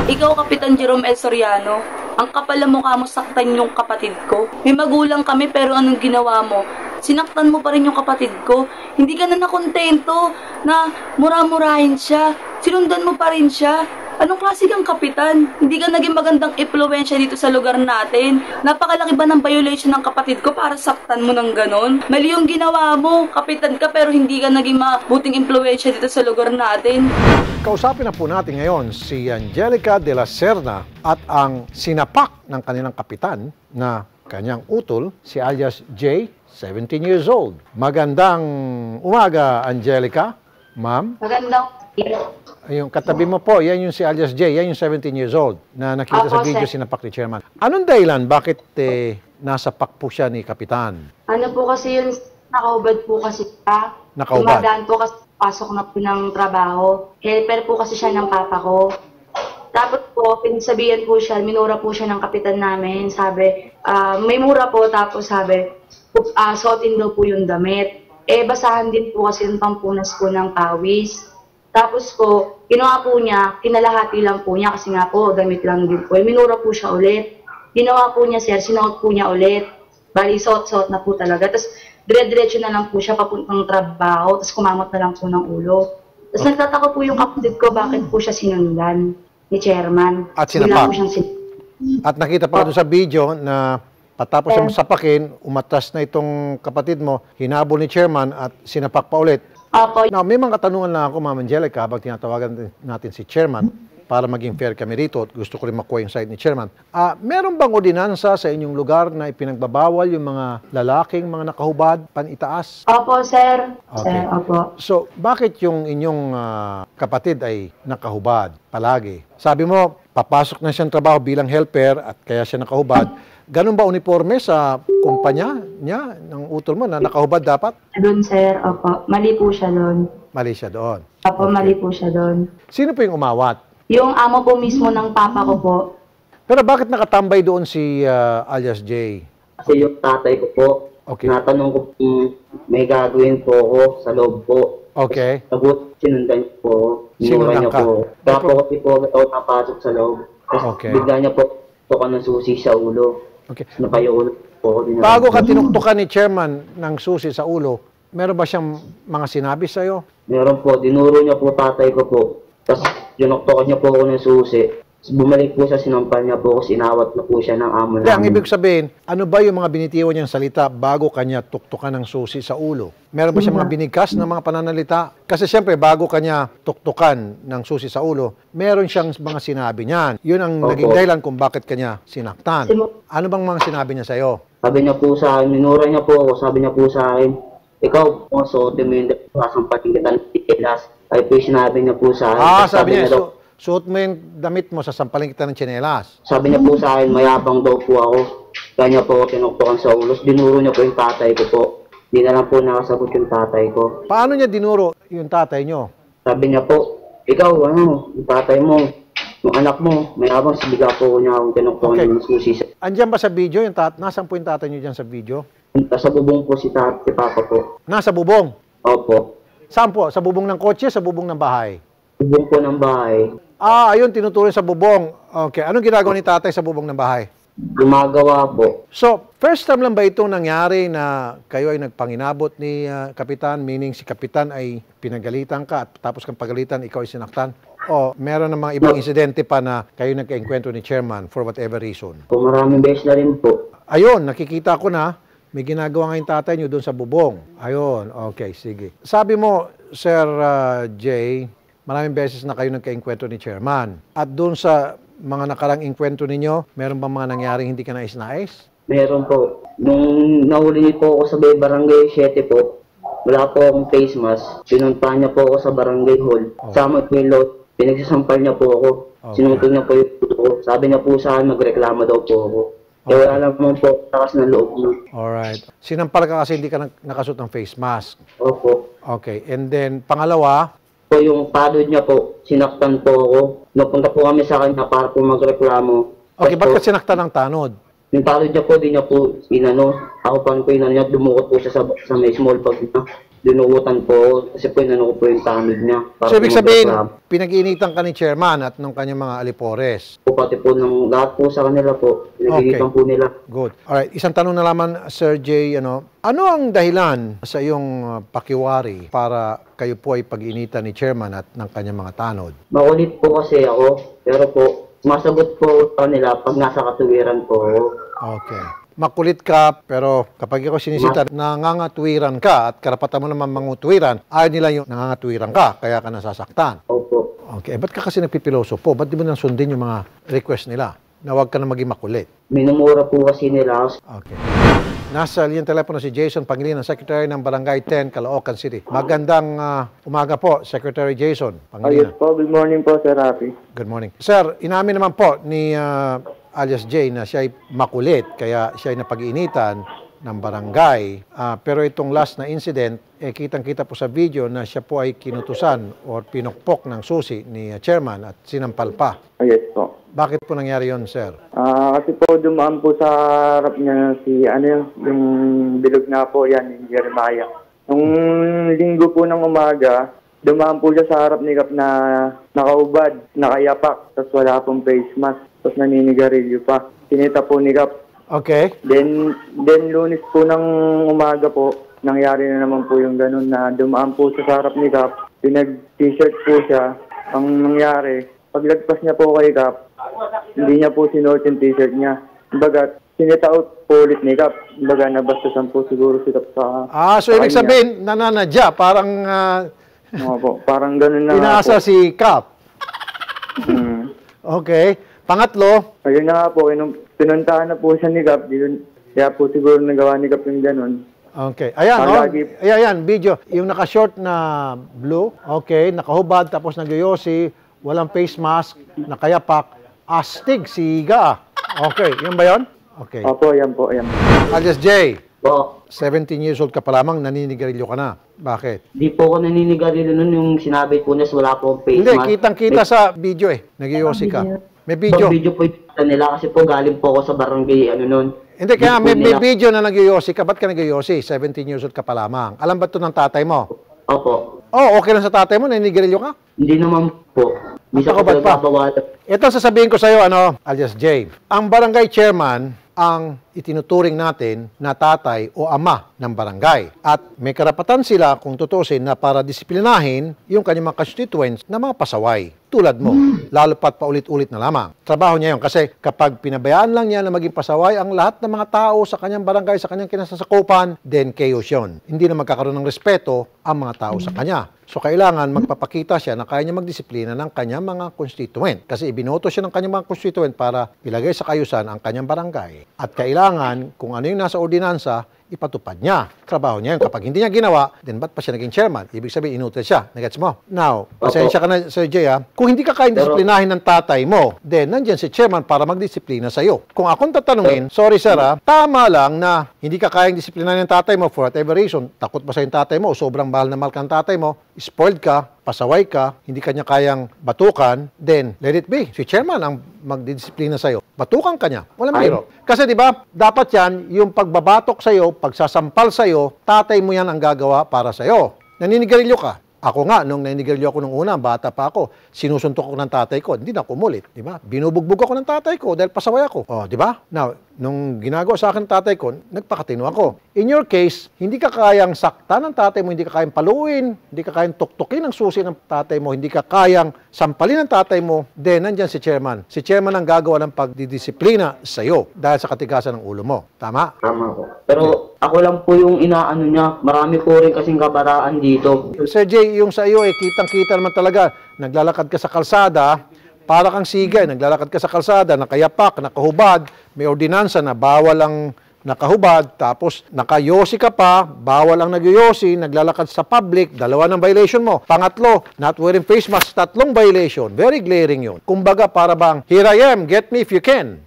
Ikaw, Kapitan Jerome El Soriano, ang kapal ng mukha mo saktan yung kapatid ko. May magulang kami pero anong ginawa mo? Sinaktan mo pa rin yung kapatid ko. Hindi ka na nakontento na mura-murahin siya. Sinundan mo pa rin siya. Anong klase kang kapitan? Hindi ka naging magandang impluwensya dito sa lugar natin. Napakalaki ba ng violation ng kapatid ko para saktan mo ng ganon? Mali yung ginawa mo. Kapitan ka pero hindi ka naging mabuting impluwensya dito sa lugar natin. Kausapin na po natin ngayon si Angelica de la Serna at ang sinapak ng kanilang kapitan na kanyang utol, si alias J, 17 years old. Magandang umaga, Angelica. Ma'am? Magandang Yung katabi mo po, yan yung si alias J, yan yung 17 years old na nakita sa video sinapak ni Chairman. Anong dahilan? Bakit nasapak po siya ni Kapitan? Ano po kasi yun, nakaubad po kasi siya. Nakaubad? Dumadaan po kasi pasok na po ng trabaho. Helper po kasi siya ng papa ko. Tapos po, pinagsabihan po siya, minura po siya ng kapitan namin. Sabi, may mura po, tapos sabi, suotin daw po yung damit. Basahan din po kasi yung pampunas po ng pawis. Tapos po, ginawa po niya, kinalahati lang po niya kasi nga po, damit lang din po. Minura po siya ulit. Ginawa po niya, sir, sinuot po niya ulit. Bali, suot-suot na po talaga. Tapos, dire-diretso na lang po siya papuntang trabaho. Tapos, kumamot na lang po ng ulo. Tapos, nagtataka po yung kapatid ko, bakit po siya sinundan ni Chairman. At sinapak. Po At nakita pa doon sa video na patapos siya masapakin, umatras na itong kapatid mo, hinabol ni Chairman at sinapak pa ulit. Opo. Now, may mga katanungan lang ako, Ma'am Angelica, habang tinatawagan natin si Chairman para maging fair kami rito at gusto ko rin makuha yung side ni Chairman. Meron bang ordinansa sa inyong lugar na ipinagbabawal yung mga lalaking, mga nakahubad, panitaas? Opo, sir. Okay. Sir, opo. So, bakit yung inyong kapatid ay nakahubad palagi? Sabi mo, papasok na siyang trabaho bilang helper at kaya siya nakahubad. Ganun ba uniforme sa kumpanya niya, ng utol mo, na nakahubad dapat? Doon, sir. Opo. Mali po siya doon. Mali siya doon. Opo, mali po siya doon. Sino po yung umawat? Yung amo po mismo ng papa ko po. Pero bakit nakatambay doon si alias J? Kasi yung tatay ko po, natanong ko kung may gagawin po ako sa loob po. Okay. Nabuti sinundan niyo po. Sinundan Niya ka? po. Kaya po kasi po ako napasok sa loob. Okay. Bigla niya po tukan ng susi sa ulo. Okay. Napayo ulo po. Bago ka tinuktukan ni Chairman ng susi sa ulo, meron ba siyang mga sinabi sa'yo? Meron po. Dinuro niya po tatay ko po. Tapos dinuktukan niya po ako ng susi. Bumalik po siya, sinampal niya po ako, sinawat na po siya ng amo namin. Ang ibig sabihin, ano ba yung mga binitiwan niyang salita bago kanya tuktukan ng susi sa ulo? Meron ba siya mga binigkas na mga pananalita? Kasi siyempre, bago kanya tuktukan ng susi sa ulo, meron siyang mga sinabi niyan. Yun ang naging dahilan kung bakit kanya sinaktan. Ano bang mga sinabi niya sa'yo? Sabi niya po sa akin, minura niya po ako, sabi niya po sa akin, ikaw po, suotin mo yung kasampating kita ng tikilas. Ay po sinabi niya po sa akin. Sabi niya, suot mo yung damit mo, sasampalin kita ng tsinelas. Sabi niya po sa akin, mayabang daw po ako. Kaya niya po tinuktukan sa ulos. Dinuro niya po yung tatay ko po. Di na lang po nakasagot yung tatay ko. Paano niya dinuro yung tatay niyo? Sabi niya po, ikaw, yung tatay mo, yung anak mo, mayabang, sibiga po niya akong tinuktukan ng susi. Andiyan ba sa video? Nasaan po yung tatay niyo dyan sa video? Sa bubong po si papa po. Nasa bubong? Opo. Saan po? Sa bubong ng kotse, sa bubong ng bahay? Bubong po ng bahay. Ayun, tinutuloy sa bubong. Okay. Anong ginagawa ni tatay sa bubong ng bahay? Gumagawa po. So, first time lang ba itong nangyari na kayo ay nagpanginabot ni Kapitan? Meaning si Kapitan ay pinagalitan ka at tapos kang pagalitan, ikaw ay sinaktan? O meron ng mga ibang insidente pa na kayo nagkaengkwentro ni Chairman for whatever reason? Po, maraming beses na rin po. Ayun, nakikita ko na may ginagawa nga yung tatay nyo doon sa bubong. Ayun, okay, sige. Sabi mo, Sir Jay, maraming beses na kayo nagka-engkwentro ni Chairman. At doon sa mga nakarang engkwentro ninyo, meron ba mga nangyaring hindi ka nais-nais? Meron po. Nung nahuli niyo po ako sa barangay 7 po, wala po akong face mask. Pinuntahan niya po ako sa barangay hall. Sama po yung lot. Pinagsasampal niya po ako. Sinutol niya po yung puto ko. Sabi niya po sa akin, magreklamo daw po ako. Kaya wala naman po, takas ng loob niyo. Alright. Sinampal ka kasi hindi ka nakasuot ng face mask. Opo. Okay. And then, pangalawa? Po yung padod niya po, sinaktan po ako. Napunta po kami sa kanya para po magreklamo. Okay, ba't ka sinaktan ng tanod? Yung padod niya po, di niya po inano. Ako pa po inano niya, dumukot po siya sa may small pag niya. dinukutan po kasi po inano ko po yung tanod niya. So, ibig sabihin, pinag-iinitan ka ni chairman at nung kanyang mga alipores. Po, pati po ng lahat po sa kanila po, pinag-iinitan po nila. Good. Alright, isang tanong na lamang, Sir Jay, ano ang dahilan sa iyong pakiwari para kayo po ay pag-iinitan ni chairman at ng kanyang mga tanod? Makulit po kasi ako, pero po, sumasagot po sa kanila pag nasa katuwiran po ako. Okay. Makulit ka, pero kapag ikaw sinisita, nangangatwiran ka at karapatan mo naman mangutwiran, ayaw nila yung nangangatwiran ka, kaya ka nasasaktan. Opo. Okay, ba't ka kasi nagpipiloso po? Ba't di mo nang sundin yung mga request nila na huwag ka na maging makulit? Minumura po kasi nila. Okay. Nasa linyang telepono si Jason Pangilinan, Secretary ng Barangay 10, Caloocan City. Magandang umaga po, Secretary Jason Pangilinan. Yes po, good morning po, Sir Rafi. Good morning. Sir, inamin naman po ni alias Jay na siya ay makulit, kaya siya ay napag-iinitan ng barangay. Pero itong last na incident, kitang-kita po sa video na siya po ay kinutusan o pinukpok ng susi ni chairman at sinampal pa. Yes po. Bakit po nangyari yon, sir? Kasi po dumaan po sa harap niya yung bilog na po yan, yung Jeremiah. Nung linggo po ng umaga, dumaan po siya sa harap ni Kap na nakaubad, nakayapak, tapos wala pong face mask, tapos naninigarilyo pa. Sinita po ni Kap. Okay. Then Lunes po ng umaga po, nangyari na naman po yung ganun na dumaan po siya sa harap ni Kap, pinag-t-shirt po siya. Ang nangyari, paglagpas niya po kay Kap, hindi niya po sinuot yung t-shirt niya. Kumbaga, sinita out po ulit ni Kap. Kumbaga, nabastasan po siguro si Kap sa... So ibig sabihin, nananadya, parang po, parang ganun na inaasa po. si Kap. Okay. Pangatlo, Ayun na nga po, pinuntahan na po siya ni Kap. Kaya po siguro nagawa ni Kap yung ganun. okay. Ayan, ayan, video. Yung naka-short na blue, okay, nakahubad, tapos nagyoyosi, walang face mask, nakayapak, astig, siga. Okay, yun ba yun? Okay. Opo, yan po, yan. Alias Jay, Po, 17 years old ka pa lamang, naninigarilyo ka na. Bakit? di po ako naninigarilyo nun yung sinabi po na wala po face Hindi, mask. kitang-kita sa video nagyoyosi ka. May video. Video po yung nila kasi po galing po ako sa barangay nun. Hindi, kaya Di po may nila- video na nagyoyosi ka. Ba't ka nagyoyosi? 17 years old ka pa lamang. Alam ba ito ng tatay mo? Opo. Oh, okay lang sa tatay mo, naninigarilyo ka? Hindi naman po. Bisa Ako ko ba't pa? nagbabawalan. Ito sasabihin ko sa iyo, alias Jay. Ang barangay chairman ang itinuturing natin na tatay o ama ng barangay. At may karapatan sila, kung tutusin, na para disiplinahin yung kanyang mga constituents na mga pasaway. Tulad mo, lalo pat paulit-ulit na lamang. Trabaho niya yun kasi kapag pinabayaan lang niya na maging pasaway ang lahat ng mga tao sa kanyang barangay, sa kanyang kinasasakupan, then chaos yun. Hindi na magkakaroon ng respeto ang mga tao sa kanya. So, kailangan magpapakita siya na kaya niya magdisiplina ng kanyang mga constituent. Kasi ibinoto siya ng kanyang mga constituent para ilagay sa kayusan ang kanyang barangay. At kailangan, kung ano yung nasa ordinansa, ipatupad niya. Trabaho niya yun. Kapag hindi niya ginawa, then ba't pa siya naging chairman? Ibig sabihin, inutil siya. Nagets mo? Now, pasensya ka na, Sir Jay, kung hindi ka kayang disiplinahin ng tatay mo, then nandyan si chairman para magdisiplina sa'yo. Kung akong tatanungin, sorry sir, tama lang na hindi ka kayang disiplinahin ng tatay mo for whatever reason. Takot ba sa'yo yung tatay mo o sobrang mahal na mahal ka ng tatay mo, spoiled ka, pasaway ka, hindi kanya kayang batukan, then let it be. Si chairman ang magdidisiplina sa'yo. Batukan ka niya. Walang biro. Kasi di ba, dapat yan, yung pagbabatok sa'yo, pagsasampal sa'yo, tatay mo yan ang gagawa para sa'yo. Naninigarilyo ka. Ako nga, nung naninigarilyo ako nung una, bata pa ako, sinusuntok ako ng tatay ko, hindi na kumulit, di ba? Binubugbog ako ng tatay ko dahil pasaway ako. Oh, di ba? Now, nung ginagawa sa akin ng tatay ko, nagpakatino ako. In your case, hindi ka kayang saktan ng tatay mo, hindi ka kayang paluin, hindi ka kayang tuktukin ang susi ng tatay mo, hindi ka kayang sampalin ng tatay mo, then nandyan si chairman. Si chairman ang gagawa ng pagdidisiplina sa iyo dahil sa katigasan ng ulo mo. Tama? Tama po. Pero ako lang po yung inaano niya. Marami po rin kasing kabataan dito. Sir Jay, yung sa iyo, kitang-kita naman talaga, naglalakad ka sa kalsada, para kang sigay, naglalakad ka sa kalsada, nakayapak, nakahubad, may ordinansa na bawal ang nakahubad, tapos nakayosi ka pa, bawal ang nagyoyosi, naglalakad sa public, 2 ng violation mo. Pangatlo, not wearing face mask, 3 violation. Very glaring yun. Kumbaga, para bang, here I am, get me if you can.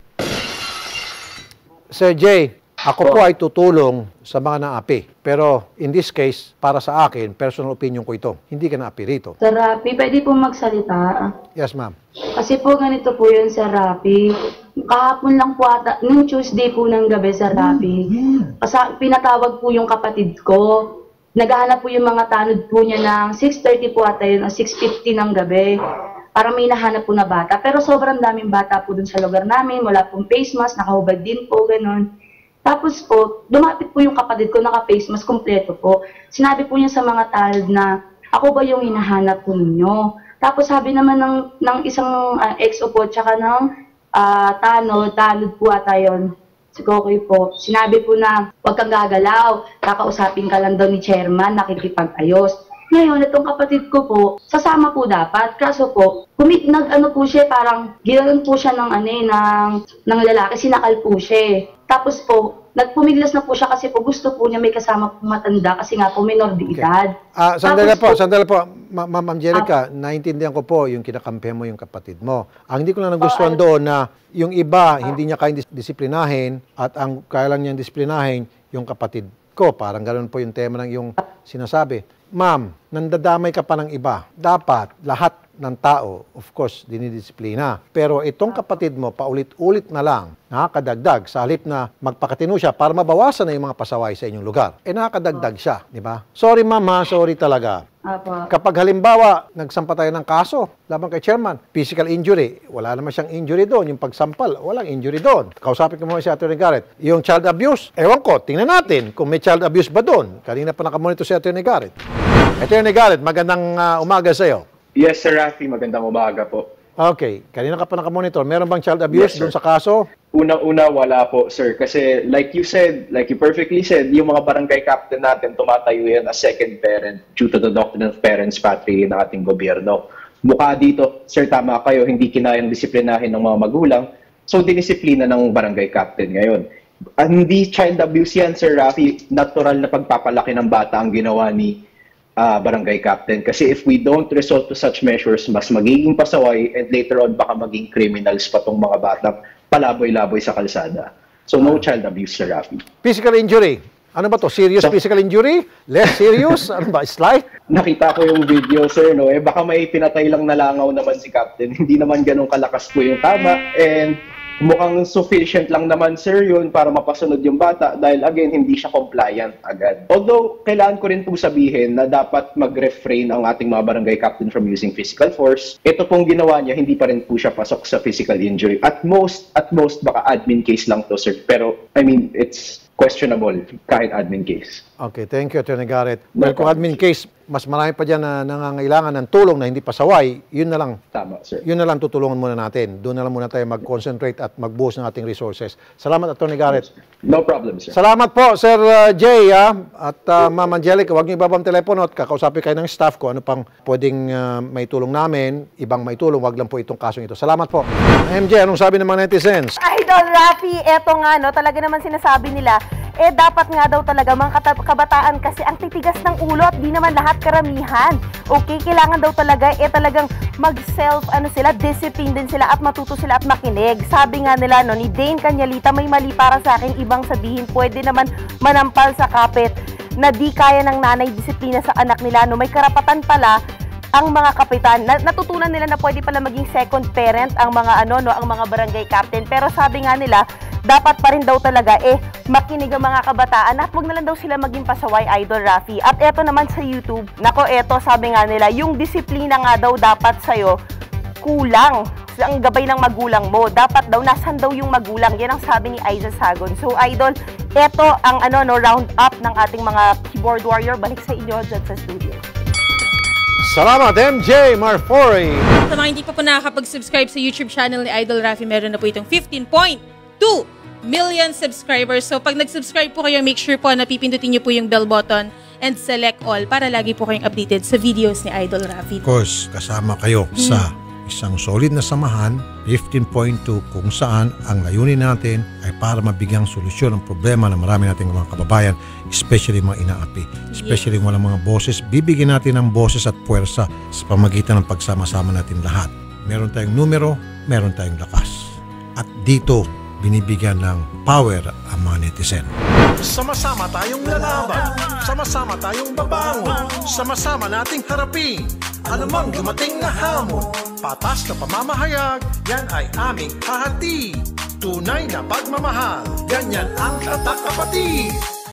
Sir Jay, ako po ay tutulong sa mga naapi. Pero in this case, para sa akin, personal opinion ko ito. Hindi ka naapi rito. Sir Rafi, pwede po magsalita. Yes, ma'am. Kasi po ganito po yun, Sir Rafi. Kahapon lang po ata, nung Tuesday po ng gabi, Sir Rafi. Pinatawag po yung kapatid ko. naghahanap po yung mga tanod po niya ng 6:30 po ata yun, o 6:50 ng gabi. Para may nahanap po na bata. Pero sobrang daming bata po dun sa lugar namin. Wala pong face mask, nakahubad din po, ganun. Tapos po, lumapit po yung kapatid ko, naka-face mask, kompleto po. Sinabi po niya sa mga tanod na, ako ba yung hinahanap po ninyo? Tapos sabi naman ng isang XO po, tsaka ng tanod po ata yun. Si Kokoy po, sinabi po na, huwag kang gagalaw, kakausapin ka lang daw ni chairman, nakikipag-ayos. Ngayon, itong kapatid ko po, sasama po dapat. Kaso po, nag-ano po siya, parang ginanon po siya ng lalaki, sinakal po siya. Tapos po, nagpumiglas na po siya kasi po gusto po niya may kasama po matanda kasi nga po minor de edad. Sandali po. Ma'am Angelica, naintindihan ko po yung kinakampihan mo yung kapatid mo. Ang hindi ko lang nagustuhan doon na yung iba, hindi niya kayang disiplinahin at ang kaya lang niyang disiplinahin yung kapatid ko. Parang ganoon po yung tema ng yung sinasabi. Ma'am, nandadamay ka pa ng iba. Dapat lahat ng tao, of course, dinidisiplina. Pero itong kapatid mo, paulit-ulit na lang, nakakadagdag sa halip na magpakatino siya para mabawasan na yung mga pasaway sa inyong lugar. Nakakadagdag siya, di ba? Sorry ma'am, sorry talaga. Apo. Kapag halimbawa, nagsampa tayo ng kaso laban kay chairman, physical injury, wala naman siyang injury doon. Yung pagsampal, walang injury doon. Kausapin ko muna si Atty. Garrett. Yung child abuse, ewan ko, tingnan natin kung may child abuse ba doon. Kanina pa nakamonitor si Atty. Garrett. Atty. Garrett, magandang umaga sa iyo. Yes, Sir Rafi. Magandang umaga po. Okay. Kanina ka pa nakamonitor. Meron bang child abuse doon sa kaso? Unang-una, wala po, sir. Kasi like you perfectly said, yung mga barangay captain natin, tumatayo yan as second parent due to the doctrine of parents patria ng ating gobyerno. Mukha dito, sir, tama kayo, hindi kinayang disiplinahin ng mga magulang. So, dinisiplina ng barangay captain ngayon. Hindi child abuse yan, Sir Rafi. Natural na pagpapalaki ng bata ang ginawa ni barangay captain. Kasi if we don't resort to such measures, mas magiging pasaway and later on baka maging criminals pa tong mga batang palaboy-laboy sa kalsada. So no child abuse, Sir Rafi. Physical injury. Ano ba to? Serious physical injury? Less serious? Ano ba? Slight? Nakita ko yung video, sir, no? Baka may pinatay lang na langaw naman si captain. Hindi naman ganun kalakas po yung tama. And mukhang sufficient lang naman, sir, yun para mapasunod yung bata dahil, again, hindi siya compliant agad. Although, kailangan ko rin po sabihin na dapat mag-refrain ang ating mga barangay captain from using physical force. Ito pong ginawa niya, hindi pa rin po siya pasok sa physical injury. At most, baka admin case lang to, sir. Pero, I mean, it's questionable kahit admin case. Okay, thank you, Atty. Garrett. Well, kung admin case, mas marami pa dyan na nangangailangan ng tulong na hindi pasaway, yun na lang. Tama, sir. Yun na lang tutulungan muna natin. Doon na lang muna tayo mag-concentrate at magbuhos ng ating resources. Salamat, Atty. Garrett. No problem, sir. Salamat po, Sir Jay, at Ma'am Angelica. Huwag niyo ibabang telepono at kakausapin kayo ng staff ko. Ano pang pwedeng maitulong namin, ibang maitulong, wag lang po itong kasong ito. Salamat po. MJ, anong sabi ng mga netizens? Idol Rafi, eto nga, no, talaga naman sinasabi nila, dapat nga daw talaga mga kabataan kasi ang titigas ng ulo at di naman lahat karamihan. Okay, kailangan daw talaga, talagang mag-self, discipline din sila at matuto sila at makinig. Sabi nga nila, no, ni Dane Canyalita, may mali para sa akin, ibang sabihin, pwede naman manampal sa kapit na di kaya ng nanay disiplina sa anak nila, no, may karapatan pala ang mga kapitan. Natutunan nila na pwede pala maging second parent ang mga ang mga barangay captain. Pero sabi nga nila, dapat pa rin daw talaga makinig ang mga kabataan at wag na lang daw sila maging pasaway, Idol Rafi. At eto naman sa YouTube, nako eto, sabi nga nila, yung disiplina nga daw dapat sa'yo kulang ang gabay ng magulang mo. Dapat daw, nasan daw yung magulang? Yan ang sabi ni Aiza Sagon. So, Idol, eto ang round up ng ating mga keyboard warrior. Balik sa inyo dyan sa studio. Salamat, MJ Marfori. Sa mga hindi pa po nakakapag-subscribe sa YouTube channel ni Idol Rafi, meron na po itong 15.2 million subscribers. So, pag nag-subscribe po kayo, make sure po na pipindutin nyo po yung bell button and select all para lagi po kayong updated sa videos ni Idol Rafi. Of course, kasama kayo sa isang solid na samahan, 15.2, kung saan ang layunin natin ay para mabigyang solusyon ang problema ng marami nating mga kababayan, especially mga inaapi, especially walang mga boses. Bibigyan natin ng boses at puwersa sa pamagitan ng pagsama-sama natin lahat. Meron tayong numero, meron tayong lakas. At dito, binibigyan ng power ang mga netizen. Sama-sama tayong lalaban, sama-sama tayong babangon, sama-sama nating harapin anumang dumating na hamon. Patas na pamamahayag, yan ay aming hahati. Tunay na pagmamahal, ganyan ang tatak kapatid.